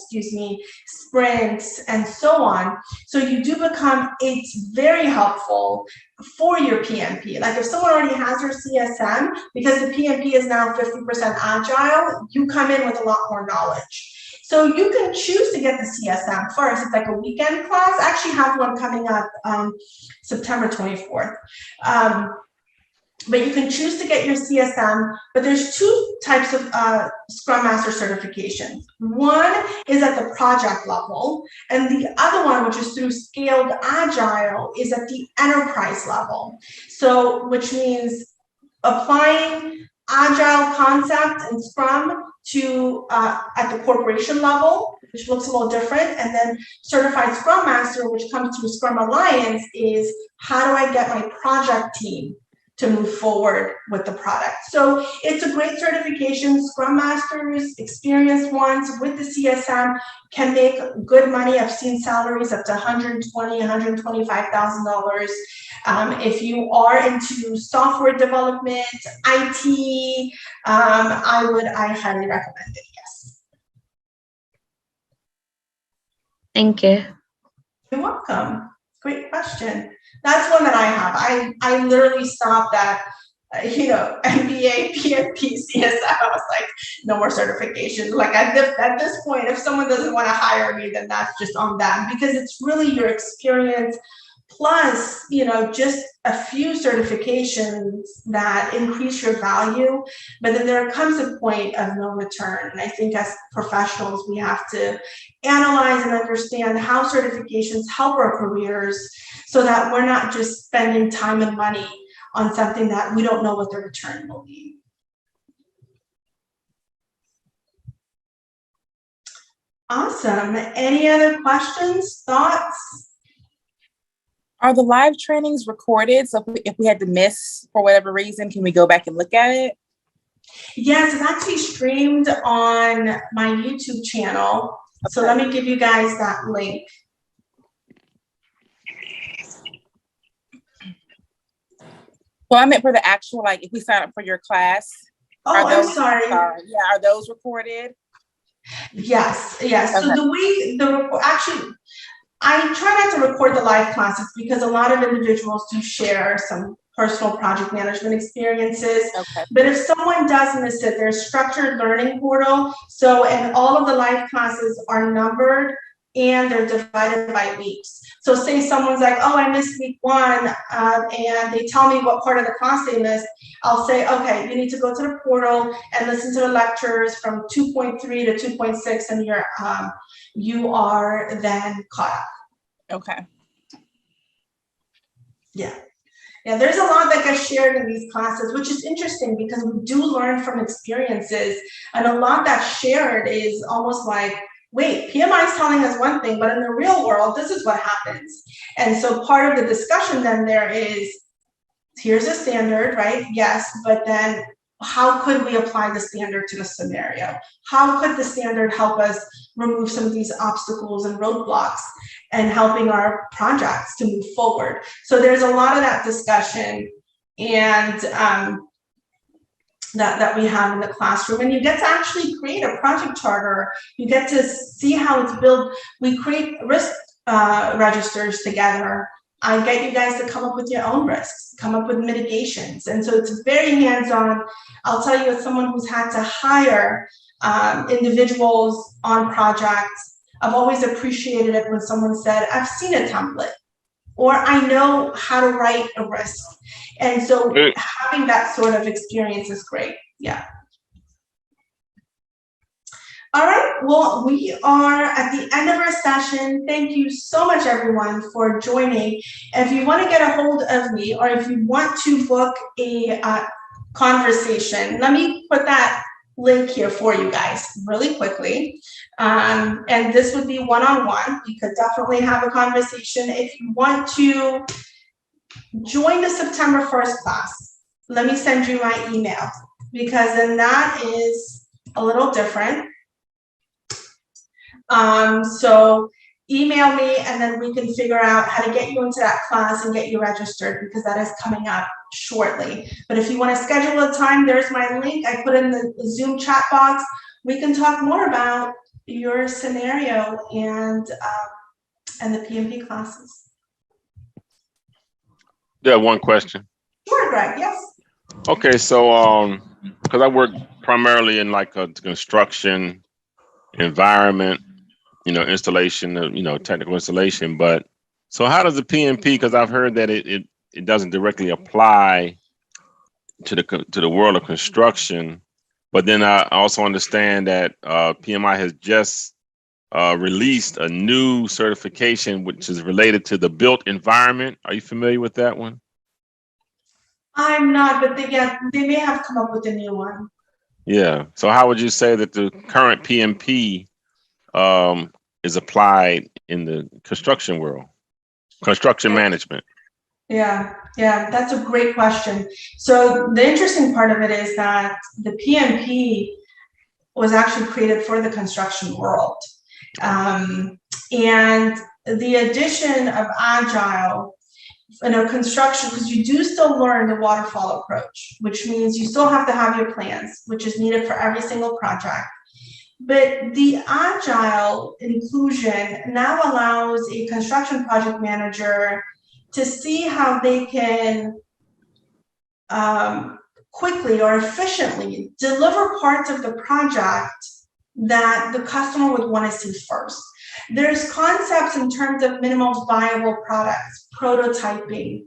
sprints, and so on. So you do become, it's very helpful for your PMP. Like if someone already has their CSM, because the PMP is now 50% Agile, you come in with a lot more knowledge. So you can choose to get the CSM first. It's like a weekend class. I actually have one coming up September 24th. But you can choose to get your CSM, but there's 2 types of Scrum Master certifications. One is at the project level, and the other one, which is through Scaled Agile, is at the enterprise level. So, which means applying Agile concept and Scrum to at the corporation level, which looks a little different, and then Certified Scrum Master, which comes through Scrum Alliance, is how do I get my project team to move forward with the product. So it's a great certification. Scrum Masters, experienced ones with the CSM can make good money. I've seen salaries up to $120,000, $125,000. If you are into software development, IT, I highly recommend it, yes. Thank you. You're welcome. Great question. That's one that I have. I literally stopped at, MBA, PMP, CSM. I was like, no more certification. Like at this point, if someone doesn't want to hire me, then that's just on them, because it's really your experience plus, just a few certifications that increase your value. But then there comes a point of no return. And I think as professionals, we have to analyze and understand how certifications help our careers so that we're not just spending time and money on something that we don't know what the return will be. Awesome. Any other questions, thoughts? Are the live trainings recorded? So if we had to miss for whatever reason, can we go back and look at it? Yes, it's actually streamed on my YouTube channel. Okay. So let me give you guys that link. Well, I meant for the actual, like if we sign up for your class. Oh, I'm sorry. Yeah, are those recorded? Yes, yes. Okay. So actually, I try not to record the live classes because a lot of individuals do share some personal project management experiences. Okay. But if someone does miss it, there's structured learning portal. So, and all of the live classes are numbered and they're divided by weeks. So say someone's like, oh, I missed week 1, and they tell me what part of the class they missed. I'll say, okay, you need to go to the portal and listen to the lectures from 2.3 to 2.6, and you are then caught up. Okay. Yeah. Yeah, there's a lot that gets shared in these classes, which is interesting because we do learn from experiences, and a lot that's shared is almost like, wait, PMI is telling us one thing, but in the real world, this is what happens. And so part of the discussion then there is, here's a standard, right? Yes, but then how could we apply the standard to the scenario? How could the standard help us remove some of these obstacles and roadblocks and helping our projects to move forward? So there's a lot of that discussion and that we have in the classroom, and you get to actually create a project charter. You get to see how it's built. We create risk registers together. I get you guys to come up with your own risks, come up with mitigations. And so it's very hands-on. I'll tell you, as someone who's had to hire individuals on projects, I've always appreciated it when someone said, I've seen a template, or I know how to write a risk. And so having that sort of experience is great. Yeah. All right, well, we are at the end of our session. Thank you so much, everyone, for joining. If you want to get a hold of me, or if you want to book a conversation, let me put that link here for you guys really quickly. And this would be one-on-one. You could definitely have a conversation. If you want to join the September 1st class, let me send you my email, because then that is a little different. So email me, and then we can figure out how to get you into that class and get you registered, because that is coming up shortly. But if you want to schedule a time, there's my link. I put in the Zoom chat box. We can talk more about your scenario and the PMP classes. Yeah, one question. Sure, Greg. Yes. Okay, so because I work primarily in like a construction environment, installation, technical installation. But so how does the PMP, because I've heard that it doesn't directly apply to the world of construction, but then I also understand that PMI has just released a new certification which is related to the built environment. Are you familiar with that one? I'm not, but they may have come up with a new one. Yeah. So how would you say that the current PMP is applied in the construction world, construction management? Yeah, that's a great question. So the interesting part of it is that the PMP was actually created for the construction world. And the addition of Agile in a construction, because you do still learn the waterfall approach, which means you still have to have your plans, which is needed for every single project. But the Agile inclusion now allows a construction project manager to see how they can quickly or efficiently deliver parts of the project that the customer would want to see first. There's concepts in terms of minimum viable products, prototyping,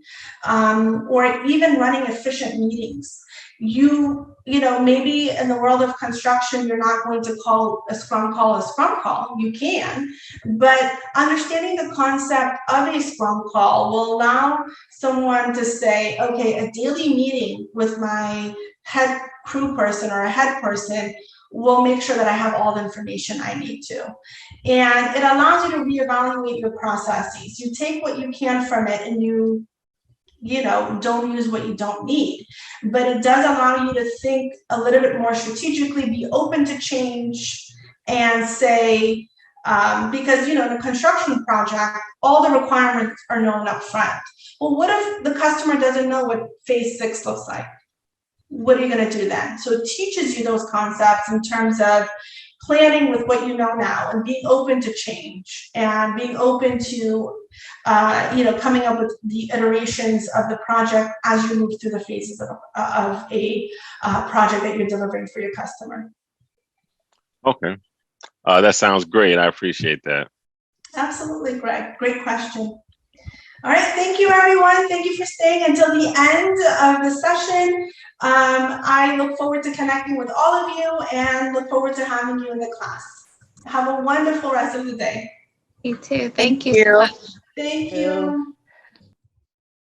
or even running efficient meetings. Maybe in the world of construction, you're not going to call a Scrum call a Scrum call. You can, but understanding the concept of a Scrum call will allow someone to say, okay, a daily meeting with my head crew person or a head person will make sure that I have all the information I need to. And it allows you to reevaluate your processes. You take what you can from it, and you don't use what you don't need. But it does allow you to think a little bit more strategically, be open to change, and say, because in a construction project, all the requirements are known up front. Well, what if the customer doesn't know what phase 6 looks like? What are you going to do then? So it teaches you those concepts in terms of planning with what you know now, and being open to change, and being open to coming up with the iterations of the project as you move through the phases of a project that you're delivering for your customer. Okay. That sounds great. I appreciate that. Absolutely, Greg. Great question. All right, thank you, everyone. Thank you for staying until the end of the session. I look forward to connecting with all of you, and look forward to having you in the class. Have a wonderful rest of the day. You too. Thank you so much. Thank you.